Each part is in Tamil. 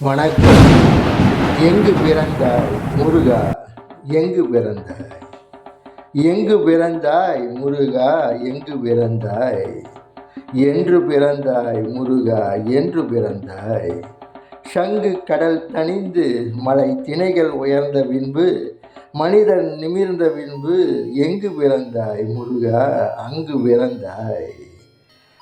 வணக்கம். எங்கு பிறந்தாய் முருகா, எங்கு பிறந்தாய்? எங்கு பிறந்தாய் முருகா, எங்கு பிறந்தாய்? என்று பிறந்தாய் முருகா, என்று பிறந்தாய்? சங்கு கடல் தணிந்து மலை திணைகள் உயர்ந்த பின்பு மனிதன் நிமிர்ந்த பின்பு எங்கு பிறந்தாய் முருகா, அங்கு பிறந்தாய்.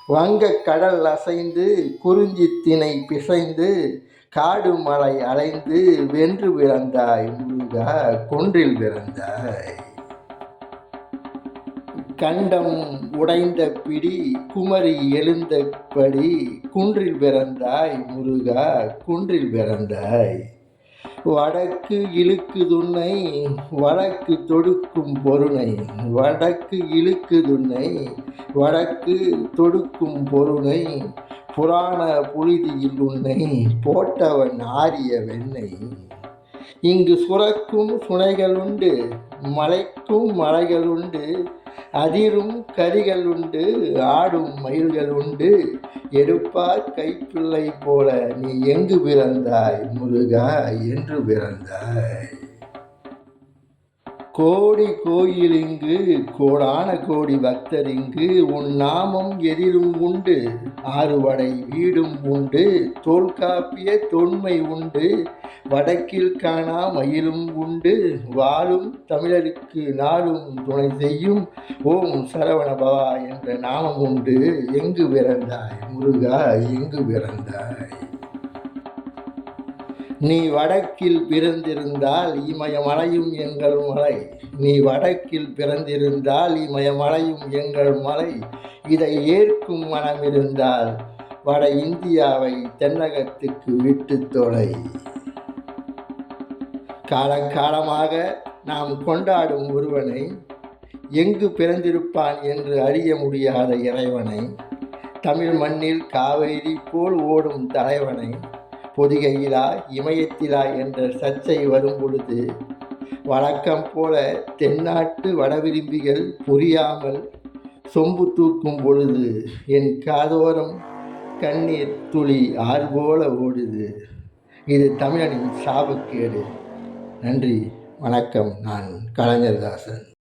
வங்கக் கடல் அசைந்து குறிஞ்சி திணை பிசைந்து காடு மலை அலைந்து வென்று பிறந்தாய் முருகா, குன்றில் பிறந்தாய். கண்டம் உடைந்த பிடி குமரி எழுந்தபடி குன்றில் பிறந்தாய் முருகா, குன்றில் பிறந்தாய். வடக்கு இழுக்குதுன்னை வடக்கு தொடுக்கும் பொருணை, வடக்கு இழுக்குதுன்னை வடக்கு தொடுக்கும் பொருணை, புராண புழுதியில் உன்னை போட்டவன் ஆரிய வெண்ணை. இங்கு சுரக்கும் சுனைகளுண்டு, மலைக்கும் மலைகளுண்டு, அதிரும் கரிகளுண்டு, ஆடும் மயில்களுண்டு. எடுப்பார் கைப்பிள்ளை போல நீ எங்கு பிறந்தாய் முருகா, என்று பிறந்தாய். கோடி கோயிலிங்கு கோடான கோடி பக்தரிங்கு உன் நாமம் எதிலும் உண்டு, ஆறுவடை வீடும் உண்டு, தோல்காப்பிய தொன்மை உண்டு, வடக்கில் காணா மயிலும் உண்டு, வாழும் தமிழருக்கு நாளும் துணை செய்யும் ஓம் சரவண பவா என்ற நாமம் உண்டு. எங்கு பிறந்தாய் முருகா, எங்கு பிறந்தாய்? நீ வடக்கில் பிறந்திருந்தால் இமயமலையும் எங்கள் மலை, நீ வடக்கில் பிறந்திருந்தால் இமயமலையும் எங்கள் மலை. இதை ஏற்கும் மனமிருந்தால் வட இந்தியாவை தென்னகத்துக்கு விட்டு தொலை. காலகாலமாக நாம் கொண்டாடும் ஒருவனை, எங்கு பிறந்திருப்பான் என்று அறிய முடியாத இறைவனை, தமிழ் மண்ணில் காவேரி போல் ஓடும் தலைவனை, பொதிகையிலா இமயத்திலா என்ற சர்ச்சை வரும் பொழுது வழக்கம் போல தென்னாட்டு வடவிரும்பிகள் புரியாமல் சொம்பு தூக்கும் பொழுது என் காதோரம் கண்ணீர் துளி ஆறு போல ஓடுது. இது தமிழனின் சாபக்கேடு. நன்றி, வணக்கம். நான் கலைஞர் தாசன்.